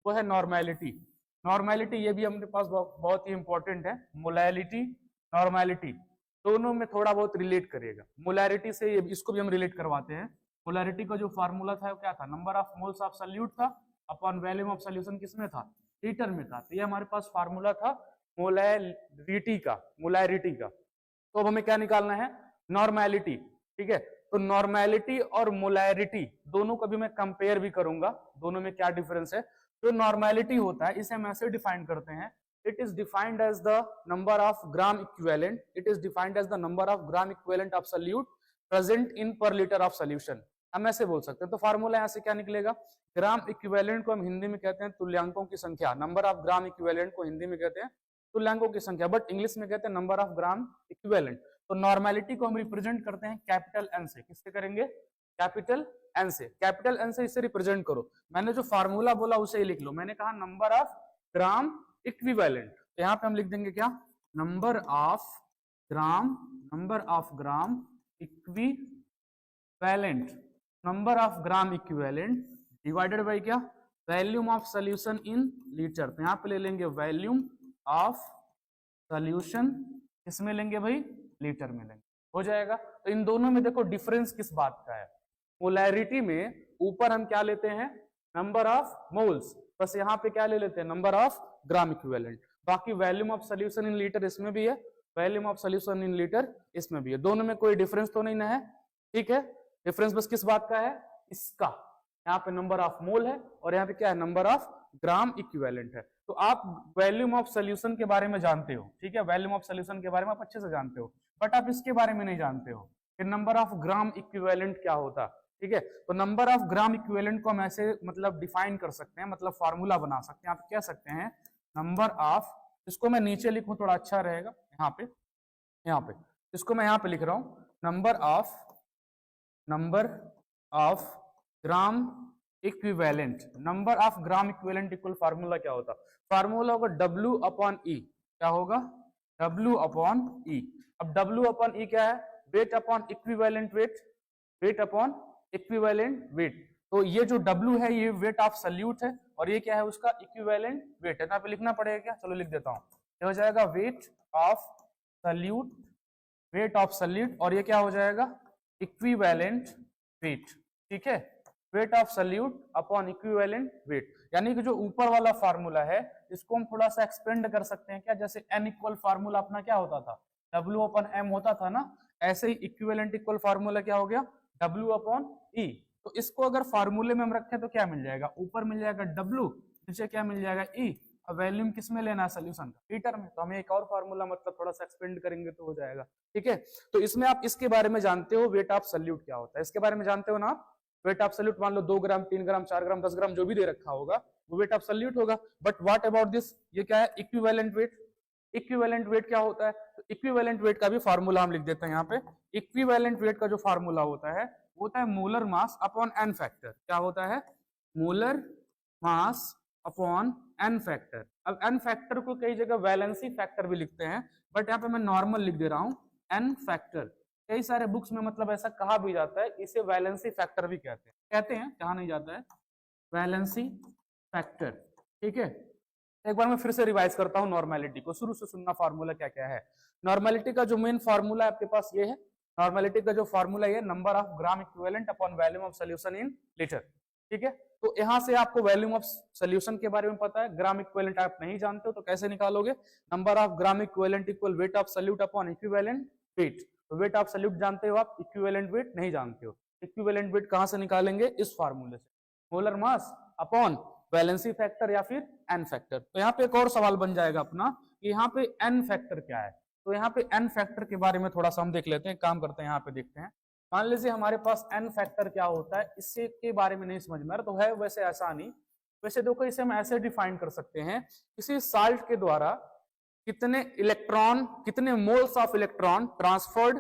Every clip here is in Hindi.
वो है नॉर्मेलिटी। नॉर्मेलिटी ये भी हमारे पास बहुत ही इंपॉर्टेंट है। मोलैलिटी, नॉर्मेलिटी दोनों में थोड़ा बहुत रिलेट करेगा। मोलैरिटी से इसको भी हम रिलेट करवाते हैं। मोलैरिटी का जो फार्मूला था वो क्या था, number of moles of solute था अपॉन वॉल्यूम ऑफ सॉल्यूशन किसमें था, लीटर में था। तो ये हमारे पास फार्मूला था मोलैरिटी का, मोलैरिटी का। तो अब हमें क्या निकालना है, नॉर्मेलिटी। ठीक है, तो नॉर्मेलिटी और मोलैरिटी दोनों को भी मैं कंपेयर भी करूंगा, दोनों में क्या डिफरेंस है। जो नॉर्मेलिटी होता है इसे हम ऐसे डिफाइन करते हैं, it is defined as the number of gram equivalent, it is defined as the number of gram equivalent of solute present in per liter of solution। हम ऐसे बोल सकते हैं। तो फार्मूला यहाँ से क्या निकलेगा, ग्राम इक्विवेलेंट को हम हिंदी में कहते हैं तुल्यांकों की संख्या, नंबर ऑफ ग्राम इक्विवेलेंट को हिंदी में कहते हैं तुल्यांकों की संख्या, बट इंग्लिश में कहते हैं नंबर ऑफ ग्राम इक्विवेलेंट। तो नॉर्मेलिटी को हम रिप्रेजेंट करते हैं कैपिटल एन से। किससे करेंगे, कैपिटल एन से। कैपिटल एन से इसे रिप्रेजेंट करो। मैंने जो फार्मूला बोला उसे ही लिख लो। मैंने कहा नंबर ऑफ ग्राम इक्विवेलेंट, तो यहाँ पे हम लिख देंगे क्या, number of gram equivalent, number of gram equivalent divided by क्या, volume of solution in litre. तो यहाँ पे ले लेंगे वॉल्यूम ऑफ सॉल्यूशन, किसमें लेंगे भाई, लीटर में लेंगे, हो जाएगा। तो इन दोनों में देखो डिफरेंस किस बात का है, मोलैरिटी में ऊपर हम क्या लेते हैं, नंबर ऑफ मोल्स, बस यहाँ पे क्या ले लेते हैं, नंबर ऑफ ग्राम इक्विवेलेंट। बाकी volume of solution in litre इसमें भी है, volume of solution in litre इसमें भी है। दोनों में कोई डिफरेंस तो नहीं ना है, ठीक है। डिफरेंस बस किस बात का है, इसका, यहाँ पे नंबर ऑफ मोल है और यहाँ पे क्या है, नंबर ऑफ ग्राम इक्विवेलेंट है। तो आप वॉल्यूम ऑफ सॉल्यूशन के बारे में जानते हो, ठीक है, वॉल्यूम ऑफ सॉल्यूशन के बारे में आप अच्छे से जानते हो, बट आप इसके बारे में नहीं जानते हो कि नंबर ऑफ ग्राम इक्विवेलेंट क्या होता, ठीक है। तो नंबर ऑफ ग्राम इक्विवेलेंट को हम ऐसे मतलब डिफाइन कर सकते हैं, मतलब फार्मूला बना सकते हैं। आप कह सकते हैं नंबर ऑफ, इसको मैं नीचे लिखूं थोड़ा अच्छा रहेगा, यहाँ पे इसको मैं यहाँ पे लिख रहा हूं, number of gram equivalent. Number of gram equivalent equal formula क्या होता, फार्मूला होगा W अपॉन E। क्या होगा, W अपॉन E। अब W अपॉन E क्या है, weight upon equivalent weight, weight upon equivalent weight. तो ये जो W है ये वेट ऑफ सॉल्यूट है और ये क्या है, उसका इक्विवेलेंट वेट है। यहाँ पे लिखना पड़ेगा क्या, चलो लिख देता हूं, ये हो जाएगा weight of solute, weight of solute, और ये क्या हो जाएगा, इक्विवेलेंट वेट, ठीक है, weight of solute upon equivalent weight. यानी कि जो ऊपर वाला फार्मूला है इसको हम थोड़ा सा एक्सपेंड कर सकते हैं क्या, जैसे n इक्वल फार्मूला अपना क्या होता था, W अपॉन m होता था ना, ऐसे ही इक्विवेलेंट इक्वल फार्मूला क्या हो गया, W अपॉन E। तो इसको अगर फार्मूले में हम रखें तो क्या मिल जाएगा, ऊपर मिल जाएगा W, नीचे क्या मिल जाएगा E, और वॉल्यूम किस में लेना है, सोल्यूशन का, लीटर में। तो हमें एक और फार्मूला मतलब थोड़ा सा एक्सपेंड करेंगे तो हो जाएगा, ठीक है। तो इसमें आप इसके बारे में जानते हो, वेट ऑफ सॉल्यूट क्या होता है, इसके बारे में जानते हो ना आप। वेट ऑफ सॉल्यूट मान लो 2 ग्राम 3 ग्राम 4 ग्राम 10 ग्राम जो भी दे रखा होगा वो वेट ऑफ सॉल्यूट होगा। बट व्हाट अबाउट दिस, ये क्या है, इक्विवेलेंट वेट। इक्विवेलेंट वेट क्या होता है, तो इक्विवेलेंट वेट का भी फार्मूला हम लिख देते हैं यहाँ पे। इक्विवेलेंट वेट का जो फार्मूला होता है वो होता है molar mass upon n factor. क्या होता है, molar mass upon n factor. अब एन फैक्टर को कई जगह वैलेंसी फैक्टर भी लिखते हैं, बट यहाँ पे मैं नॉर्मल लिख दे रहा हूँ एन फैक्टर। कई सारे बुक्स में मतलब ऐसा कहा भी जाता है, इसे वैलेंसी फैक्टर भी कहते हैं, कहा नहीं जाता है, वैलेंसी फैक्टर, ठीक है। एक बार मैं फिर से रिवाइज करता हूँ नॉर्मेलिटी को, शुरू से सुनना फार्मूला क्या क्या है। नॉर्मेलिटी का जो मेन फार्मूला आपके पास ये है, नॉर्मेलिटी का जो फार्मूला ये number of gram equivalent upon volume of solution in litre, ठीक है। तो यहाँ से आपको वॉल्यूम ऑफ सॉल्यूशन के बारे में पता है, ग्राम इक्विवेलेंट आप नहीं जानते हो तो कैसे निकालोगे, number of gram equivalent equal weight of solute upon equivalent weight. तो वेट ऑफ सॉल्यूट जानते हो आप, इक्विवेलेंट वेट नहीं जानते हो। इक्विवेलेंट वेट कहां से निकालेंगे, इस फार्मूले से, molar mass upon valency factor या फिर एन फैक्टर। तो यहाँ पे एक और सवाल बन जाएगा अपना कि यहाँ पे एन फैक्टर क्या है। तो यहाँ पे एन फैक्टर के बारे में थोड़ा सा हम देख लेते हैं, काम करते हैं, यहाँ पे देखते हैं। मान लीजिए हमारे पास एन फैक्टर क्या होता है, इससे के बारे में नहीं समझ में आ रहा तो है वैसे ऐसा नहीं, वैसे देखो इसे हम ऐसे डिफाइन कर सकते हैं, किसी साल्ट के द्वारा कितने इलेक्ट्रॉन, कितने मोल्स ऑफ इलेक्ट्रॉन ट्रांसफर्ड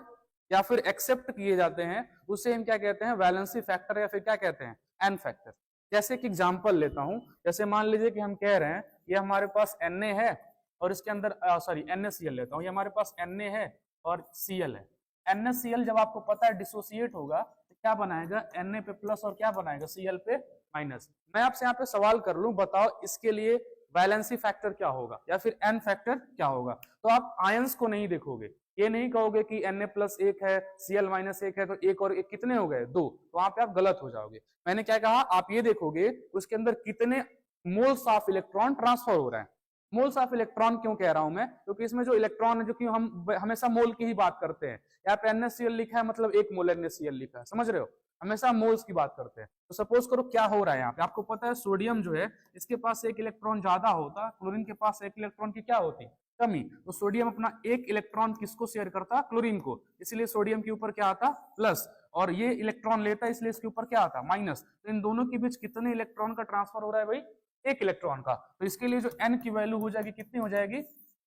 या फिर एक्सेप्ट किए जाते हैं, उसे हम क्या कहते हैं, वैलेंसी फैक्टर या फिर क्या कहते हैं, एन फैक्टर। जैसे कि एग्जांपल लेता हूं, जैसे मान लीजिए कि हम कह रहे हैं ये हमारे पास Na है और इसके अंदर सॉरी NaCl लेता हूं, ये हमारे पास Na है और Cl है। NaCl जब आपको पता है डिसोसिएट होगा तो क्या बनाएगा Na पे प्लस और क्या बनाएगा Cl पे माइनस। मैं आपसे यहाँ पे सवाल कर लूं, बताओ इसके लिए वैलेंसी फैक्टर क्या होगा या फिर एन फैक्टर क्या होगा। तो आप आयंस को नहीं देखोगे, ये नहीं कहोगे कि Na प्लस 1 है Cl माइनस 1 है तो 1 और 1 कितने हो गए 2, तो वहां पे आप गलत हो जाओगे। मैंने क्या कहा, आप ये देखोगे उसके अंदर कितने मोल्स ऑफ इलेक्ट्रॉन ट्रांसफर हो रहा है। मोल्स ऑफ इलेक्ट्रॉन क्यों कह रहा हूं मैं, क्योंकि इसमें जो इलेक्ट्रॉन है, जो कि हम हमेशा मोल की ही बात करते हैं, यहाँ पे NaCl लिखा है मतलब 1 मोल NaCl लिखा है, समझ रहे हो, हमेशा मोल्स की बात करते हैं। तो सपोज करो क्या हो रहा है यहाँ पे, आपको पता है सोडियम जो है इसके पास 1 इलेक्ट्रॉन ज्यादा होता, क्लोरीन के पास 1 इलेक्ट्रॉन की क्या होती, कमी। तो सोडियम अपना 1 इलेक्ट्रॉन किसको शेयर करता, क्लोरीन को, इसलिए सोडियम के ऊपर क्या आता प्लस, और ये इलेक्ट्रॉन लेता है इसलिए इसके ऊपर क्या आता माइनस। तो इन दोनों के बीच कितने इलेक्ट्रॉन का ट्रांसफर हो रहा है भाई, 1 इलेक्ट्रॉन का। तो इसके लिए जो n की वैल्यू हो जाएगी कितनी हो जाएगी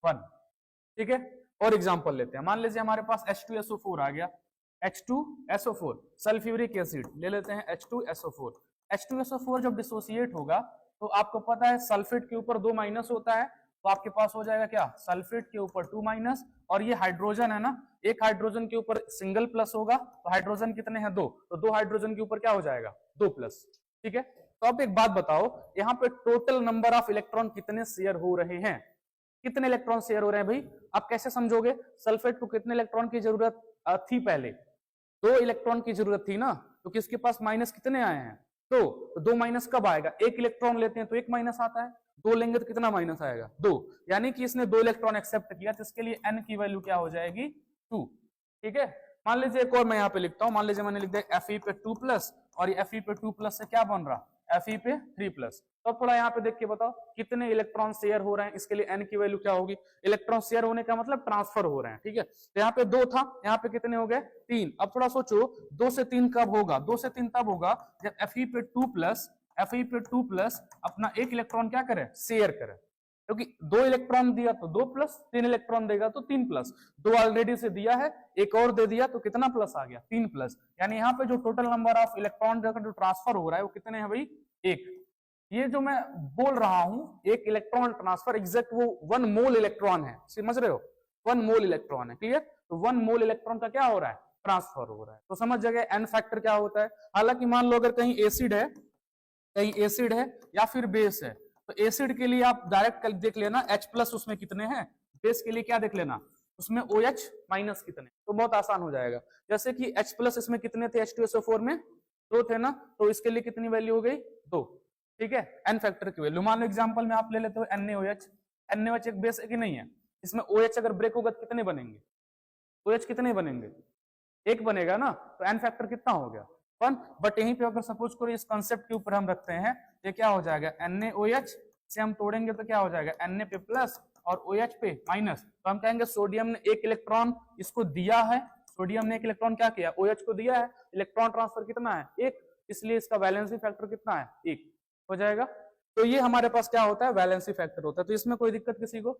1, ठीक है। और एग्जांपल लेते हैं, मान लीजिए हमारे पास H2SO4 आ गया, H2SO4 सल्फ्यूरिक एसिड ले लेते हैं H2SO4। H2SO4 जब डिसोसिएट होगा तो आपको पता है सल्फेट के ऊपर 2 माइनस होता है, तो आपके पास हो जाएगा क्या, सल्फेट के ऊपर 2 माइनस, और ये हाइड्रोजन है ना, एक हाइड्रोजन के ऊपर सिंगल प्लस होगा, तो हाइड्रोजन कितने हैं 2, तो 2 हाइड्रोजन के ऊपर क्या हो जाएगा 2 प्लस, ठीक है। तो आप एक बात बताओ, यहाँ पे टोटल नंबर ऑफ इलेक्ट्रॉन कितने शेयर हो रहे हैं, कितने इलेक्ट्रॉन शेयर हो रहे हैं भाई, आप कैसे समझोगे, सल्फेट को कितने इलेक्ट्रॉन की जरूरत थी, पहले 2 इलेक्ट्रॉन की जरूरत थी ना, तो किसके पास माइनस कितने आए हैं 2, तो 2 माइनस कब आएगा, 1 इलेक्ट्रॉन लेते हैं तो 1 माइनस आता है, 2 लेंगे तो कितना माइनस आएगा 2, यानी कि इसने 2 इलेक्ट्रॉन एक्सेप्ट किया, तो इसके लिए n की वैल्यू क्या हो जाएगी 2, ठीक है। मान लीजिए एक और मैं यहाँ पे लिखता हूँ, मान लीजिए मैंने लिख दिया Fe पे 2 प्लस, और ये Fe पे 2 प्लस से क्या बन रहा, Fe पे 3 प्लस। तो थोड़ा यहाँ पे देख के बताओ कितने इलेक्ट्रॉन शेयर हो रहे हैं, इसके लिए n की वैल्यू क्या होगी, इलेक्ट्रॉन शेयर होने का मतलब ट्रांसफर हो रहे हैं, ठीक है। तो यहाँ पे 2 था, यहाँ पे कितने हो गए 3। अब थोड़ा सोचो 2 से 3 कब होगा, 2 से 3 तब होगा जब Fe पे 2 प्लस अपना 1 इलेक्ट्रॉन क्या करे शेयर करे, क्योंकि 2 इलेक्ट्रॉन दिया तो 2 प्लस, 3 इलेक्ट्रॉन देगा तो 3 प्लस, 2 ऑलरेडी से दिया है, एक और दे दिया तो कितना प्लस आ गया 3 प्लस, यानी यहाँ पे जो टोटल नंबर ऑफ इलेक्ट्रॉन जो ट्रांसफर हो रहा है वो कितने हैं भाई 1। ये जो मैं बोल रहा हूं 1 इलेक्ट्रॉन ट्रांसफर, एग्जैक्ट वो 1 मोल इलेक्ट्रॉन है, समझ रहे हो, 1 मोल इलेक्ट्रॉन है, क्लियर। तो 1 मोल इलेक्ट्रॉन का क्या हो रहा है ट्रांसफर हो रहा है, तो समझ जाएगा एन फैक्टर क्या होता है। हालांकि मान लो अगर कहीं एसिड है या फिर बेस है, तो एसिड के लिए आप डायरेक्ट देख लेना H प्लस उसमें कितने हैं, बेस के लिए क्या देख लेना उसमें OH माइनस कितने, तो बहुत आसान हो जाएगा। जैसे कि H प्लस इसमें कितने थे H2SO4 में 2 थे ना, तो इसके लिए कितनी वैल्यू हो गई 2, ठीक है। एन फैक्टर की वैल्यू मान लो एग्जांपल में आप ले लेते हो NaOH एक बेस है कि नहीं है, इसमें OH अगर ब्रेक होगा तो कितने बनेंगे, OH कितने बनेंगे 1 बनेगा ना, तो एन फैक्टर कितना हो गया 1। बट यहीं पे अगर सपोज करो इस कंसेप्ट के ऊपर हम रखते हैं, ये क्या हो जाएगा NaOH से हम तोड़ेंगे तो क्या हो जाएगा Na पे प्लस और OH पे माइनस, तो हम कहेंगे सोडियम ने 1 इलेक्ट्रॉन इसको दिया है, सोडियम ने 1 इलेक्ट्रॉन क्या किया OH को दिया है, इलेक्ट्रॉन ट्रांसफर कितना है 1, इसलिए इसका वैलेंसी फैक्टर कितना है 1 हो जाएगा। तो ये हमारे पास क्या होता है वैलेंसी फैक्टर होता है। तो इसमें कोई दिक्कत किसी को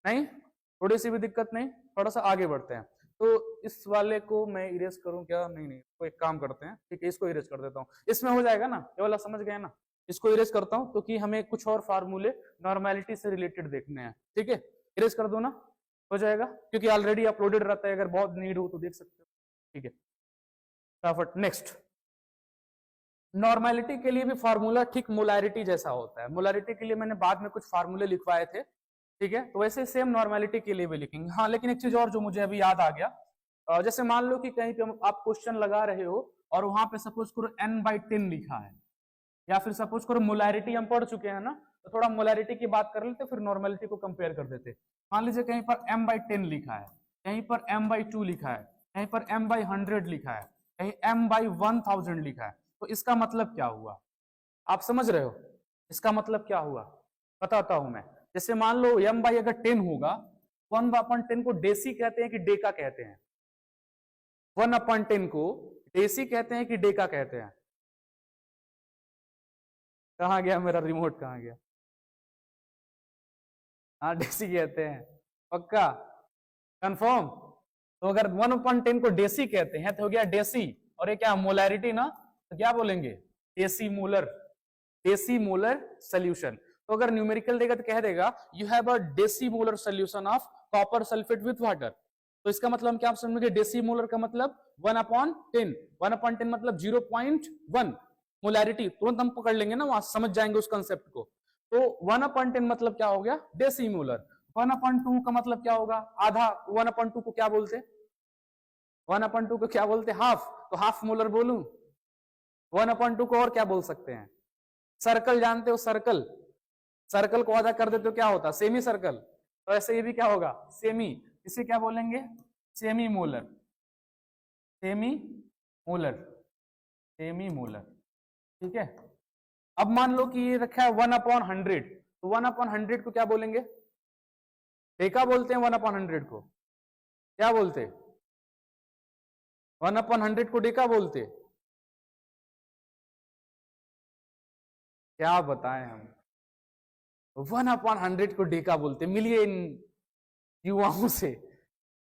नहीं, थोड़ी सी भी दिक्कत नहीं, थोड़ा सा आगे बढ़ते हैं। तो इस वाले को मैं इरेज करूं क्या, नहीं कोई काम करते हैं, ठीक है, इसको इरेज कर देता हूं, इसमें हो जाएगा ना, ये वाला समझ गए ना, इसको इरेज करता हूं क्योंकि हमें कुछ और फार्मूले नॉर्मेलिटी से रिलेटेड देखने हैं, ठीक है, इरेज कर दो ना, हो जाएगा, क्योंकि ऑलरेडी अपलोडेड रहता है, अगर बहुत नीड हो तो देख सकते हो, ठीक है। फटाफट नेक्स्ट, नॉर्मेलिटी के लिए भी फार्मूला ठीक मोलैरिटी जैसा होता है, मोलैरिटी के लिए मैंने बाद में कुछ फार्मूले लिखवाए थे, ठीक है, तो वैसे सेम नॉर्मेलिटी के लिए भी लिखेंगे। हाँ, लेकिन एक चीज और जो मुझे अभी याद आ गया, जैसे मान लो कि कहीं पे आप क्वेश्चन लगा रहे हो और वहां पे सपोज करो n/10 लिखा है, या फिर सपोज करो मोलैरिटी हम पढ़ चुके हैं ना, तो थोड़ा मोलैरिटी की बात कर लेते फिर नॉर्मेलिटी को कंपेयर कर देते। मान लीजिए कहीं पर m/10 लिखा है, कहीं पर m/2 लिखा है, कहीं पर m/100 लिखा है, कहीं m/1000 लिखा है, तो इसका मतलब क्या हुआ आप समझ रहे हो, इसका मतलब क्या हुआ बताता हूं मैं। जैसे मान लो m/ अगर 10 होगा, 1/10 को डेसी कहते हैं कि डेका कहते हैं, 1/10 को डेसी कहते हैं कि डेका कहते हैं, कहां गया मेरा रिमोट, कहां गया, हाँ डेसी कहते हैं, पक्का कंफर्म। तो अगर 1/10 को डेसी कहते हैं तो हो गया डेसी, और ये क्या मोलैरिटी ना, तो क्या बोलेंगे डेसी मोलर सोल्यूशन। तो अगर न्यूमेरिकल देगा तो कह देगा you have a deci molar solution of copper sulphate with water, तो इसका मतलब हम क्या समझेंगे, डेसीमोलर का मतलब 1/10, 1/10 मतलब 0.1 मोलैरिटी, तुरंत हम पकड़ लेंगे ना, वहां समझ जाएंगे उस कंसेप्ट को। तो 1/10 मतलब क्या हो गया, डेसीमोलर। 1/2 का मतलब क्या होगा, आधा। 1/2 को क्या बोलते, 1/2 को क्या बोलते, हाफ। तो हाफ मोलर बोलूं, 1/2 को और क्या बोल सकते हैं, सर्कल जानते हो, सर्कल, सर्कल को आधा कर देते हो क्या होता, सेमी सर्कल। तो ऐसे ये भी क्या होगा, सेमी। इसे क्या बोलेंगे, semi molar, semi molar, semi molar. ठीक है। अब मान लो कि ये रखा है 1/100, तो 1/100 को क्या बोलेंगे, डेका बोलते हैं। 1/100 को क्या बोलते, 1/100 को डेका बोलते, क्या बताएं हम, 1/100 को डेका बोलते। मिलिए इन युवाओं से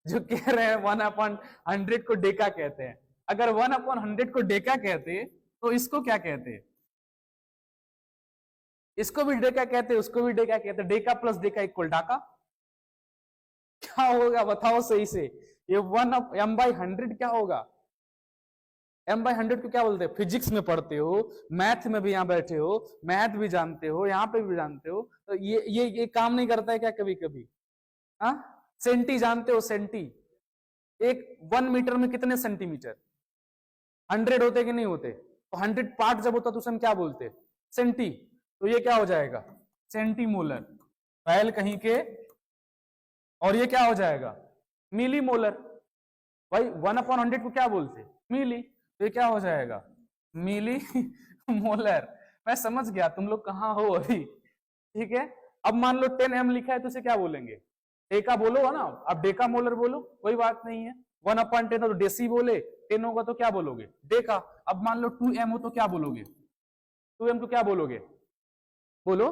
जो कह रहे हैं 1/100 को डेका कहते हैं। अगर 1/100 को डेका कहते तो इसको क्या कहते, इसको भी डेका कहते, उसको भी डेका कहते। डेका प्लस डेका इक्वल डाका, क्या होगा बताओ सही से, ये 1/m/100 क्या होगा, m/100 को क्या बोलते हैं, फिजिक्स में पढ़ते हो, मैथ में भी यहाँ बैठे हो, मैथ भी जानते हो, यहाँ पे भी जानते हो, तो ये काम नहीं करता है क्या कभी कभी, हाँ। सेंटी जानते हो, सेंटी, एक 1 मीटर में कितने सेंटीमीटर, 100 होते कि नहीं होते, तो 100 पार्ट जब होता तो उसे हम क्या बोलते, सेंटी। तो ये क्या हो जाएगा, सेंटीमोलर, पहल कहीं के। और ये क्या हो जाएगा, मिली मोलर। भाई 1/100 को क्या बोलते, मिली, तो ये क्या हो जाएगा, मिली मोलर। मैं समझ गया तुम लोग कहाँ हो अभी, ठीक है। अब मान लो 10m लिखा है तो इसे क्या बोलेंगे, डेका बोलो है ना, अब डेका मोलर बोलो, कोई बात नहीं है। 1/10 तो डेसी बोले, 10 होगा तो क्या बोलोगे, डेका। अब मान लो 2m हो तो क्या बोलोगे, 2m को क्या बोलोगे, बोलो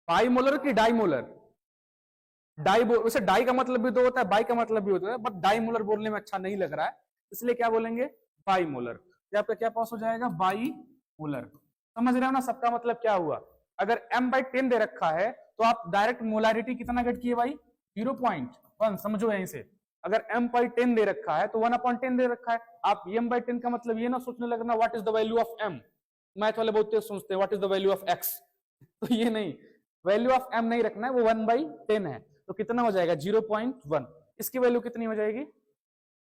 बाई मोलर की डाई मोलर, डाई वैसे डाई का मतलब भी दो होता है, बाई का मतलब भी होता है, बट डाई मोलर बोलने में अच्छा नहीं लग रहा है, इसलिए क्या बोलेंगे, बाई मोलर। आपका क्या पास हो जाएगा, बाई मोलर। समझ रहे हो ना, सबका मतलब क्या हुआ। अगर m/10 दे रखा है तो आप डायरेक्ट मोलारिटी कितना गेट किए भाई, 0.1, समझो यहीं से। अगर m/10 दे रखा है तो 1/10 दे रखा है, आप m/10 का मतलब ये ना सोचने लगना what is the value of m, math वाले बहुत तेज सोचते हैं what is the value of x, तो ये नहीं, वैल्यू ऑफ m नहीं रखना है, वो 1/10 है। तो कितना हो जाएगा 0.1, इसकी वैल्यू कितनी हो जाएगी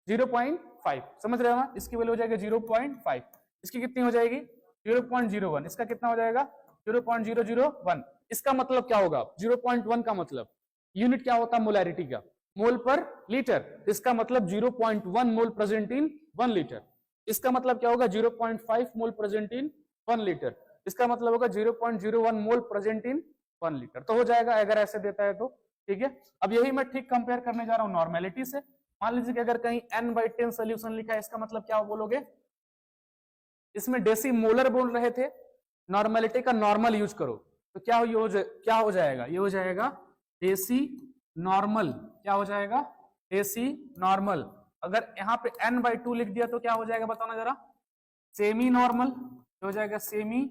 0.5, समझ रहे हो ना, इसकी वैल्यू हो जाएगी 0.5, इसकी कितनी हो जाएगी 0.01, इसका कितना हो जाएगा 0.001। इसका मतलब क्या होगा, 0.1 का मतलब यूनिट क्या होता है मोलैरिटी का, मोल पर लीटर, इसका मतलब 0.1 मोल प्रेजेंट इन 1 लीटर। इसका मतलब क्या होगा 0.5 मोल प्रेजेंट इन 1 लीटर, इसका मतलब होगा 0.01 मोल प्रेजेंट इन 1 लीटर। तो हो जाएगा अगर ऐसे देता है तो, ठीक है। अब यही मैं ठीक कंपेयर करने जा रहा हूं नॉर्मेलिटी से। मान लीजिए कि अगर कहीं n/10 सोल्यूशन लिखा है, इसका मतलब क्या बोलोगे, इसमें डेसी मोलर बोल रहे थे, नॉर्मेलिटी का नॉर्मल यूज करो, तो क्या हो जाएगा, ये हो जाएगा डेसी नॉर्मल, क्या हो जाएगा डेसी नॉर्मल। अगर यहाँ पे n/2 लिख दिया तो क्या हो जाएगा बताना जरा, सेमी नॉर्मल, हो जाएगा सेमी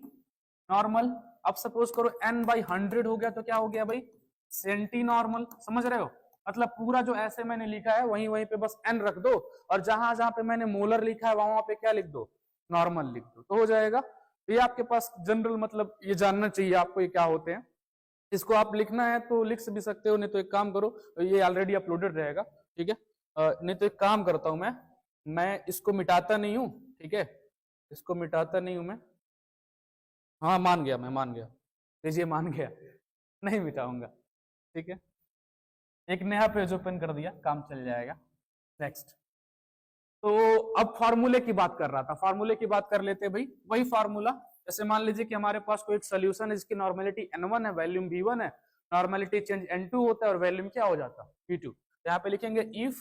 नॉर्मल। अब सपोज करो n/100 हो गया तो क्या हो गया भाई, सेंटी नॉर्मल। समझ रहे हो, मतलब पूरा जो ऐसे मैंने लिखा है वहीं वहीं पे बस n रख दो, और जहां जहां पे मैंने मोलर लिखा है वहां पे क्या लिख दो, नॉर्मल लिख दो, तो हो जाएगा। ये आपके पास जनरल मतलब ये जानना चाहिए आपको ये क्या होते हैं। इसको आप लिखना है तो लिख भी सकते हो, नहीं तो एक काम करो, ये ऑलरेडी अपलोडेड रहेगा, ठीक है। नहीं तो एक काम करता हूं मैं इसको मिटाता नहीं हूं, ठीक है, इसको मिटाता नहीं हूं मैं। हाँ मान गया, मैं मान गया, लीजिए मान गया, नहीं मिटाऊंगा, ठीक है। एक नया पेज ओपन कर दिया, काम चल जाएगा। नेक्स्ट, तो अब फार्मूले की बात कर रहा था, फार्मूले की बात कर लेते हैं भाई, वही फार्मूला। जैसे मान लीजिए कि हमारे पास कोई एक सोल्यूशन है जिसकी नॉर्मेलिटी n1 है, वैल्यूम v1 है, नॉर्मेलिटी चेंज n2 होता है और वैल्यूम क्या हो जाता है v2। यहाँ पे लिखेंगे if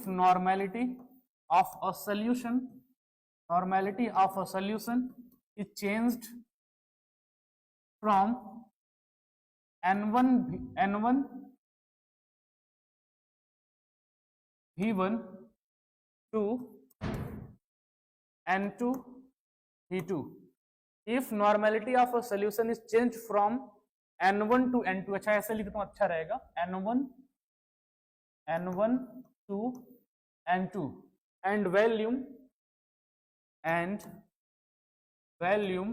normality of a solution, normality of a solution is changed from n1 v1 to n2 v2 if normality of a solution is changed from N1 to N2, अच्छा ऐसे लिखता हूं अच्छा रहेगा, N1 to N2 and volume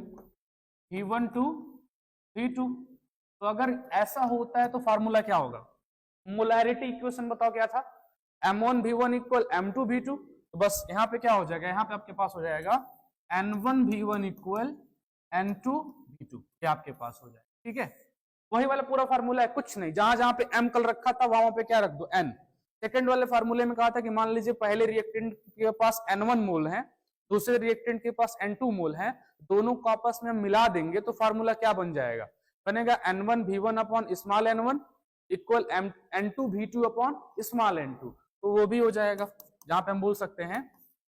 V1 to V2। तो अगर ऐसा होता है तो फार्मूला क्या होगा, मोलैरिटी इक्वेशन बताओ क्या था, M1 V1 equal M2 V2। तो बस यहाँ पे क्या हो जाएगा, यहाँ पे आपके पास हो जाएगा N1 V1 equal N2 V2, ये आपके पास हो जाएगा। ठीक है, वही वाला पूरा फार्मूला है, कुछ नहीं, जहां जहां पे M कल रखा था वहां पे क्या रख दो N। सेकंड वाले फार्मूले में कहा था कि मान लीजिए पहले रिएक्टेंट के पास N1 मोल है, दूसरे रिएक्टेंट के पास N2 मोल है, दोनों को आपस में मिला देंगे तो फार्मूला क्या बन जाएगा, बनेगा N1 V1 upon small n1 equal N2 V2 upon small n2। तो वो भी हो जाएगा, जहां पे हम बोल सकते हैं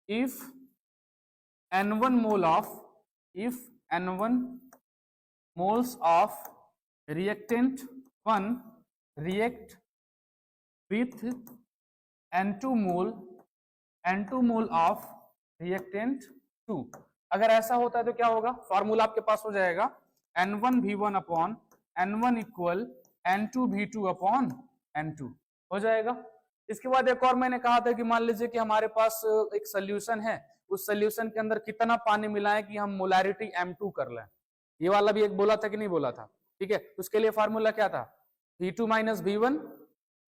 if N1 moles of reactant 1 react with N2 mole of reactant 2। अगर ऐसा होता है तो क्या होगा, फॉर्मूला आपके पास हो जाएगा N1 V1 upon N1 equal N2 V2 upon N2 हो जाएगा। इसके बाद एक और मैंने कहा था कि मान लीजिए कि हमारे पास एक सोल्यूशन है, उस सोल्यूशन के अंदर कितना पानी मिलाएं कि हम मोलैरिटी M2 कर लें, ये वाला भी एक बोला था कि नहीं बोला था। ठीक है, उसके लिए फार्मूला क्या था, V2 minus V1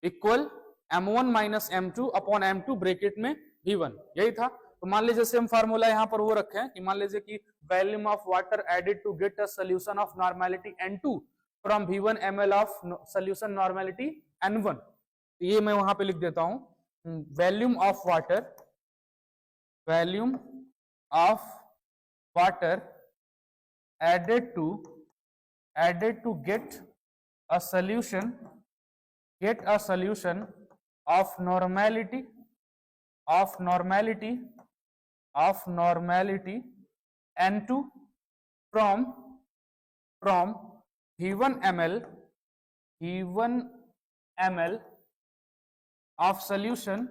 equal M1 minus M2 upon M2 bracket में V1, यही था। तो मान लीजिए सेम फार्मूला यहाँ पर वो रखे हैं कि मान लीजिए कि volume of water added to get a solution of normality N2 from V1 ml of solution normality N1। ये मैं वहां पे लिख देता हूं, volume of water added to get a solution of normality N2 from V1 ml of solution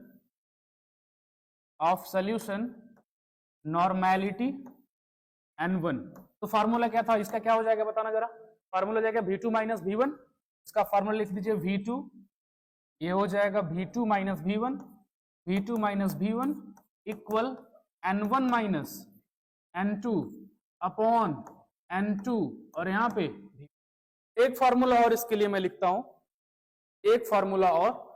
normality N1। तो फार्मूला क्या था, इसका क्या हो जाएगा बताना जरा, फार्मूला हो जाएगा V2 माइनस V1, इसका फार्मूला लिख दीजिए V2, ये हो जाएगा V2 minus V1 equal N1 minus N2 upon N2, और यहाँ पे एक फार्मूला और इसके लिए मैं लिखता हूं, एक फार्मूला और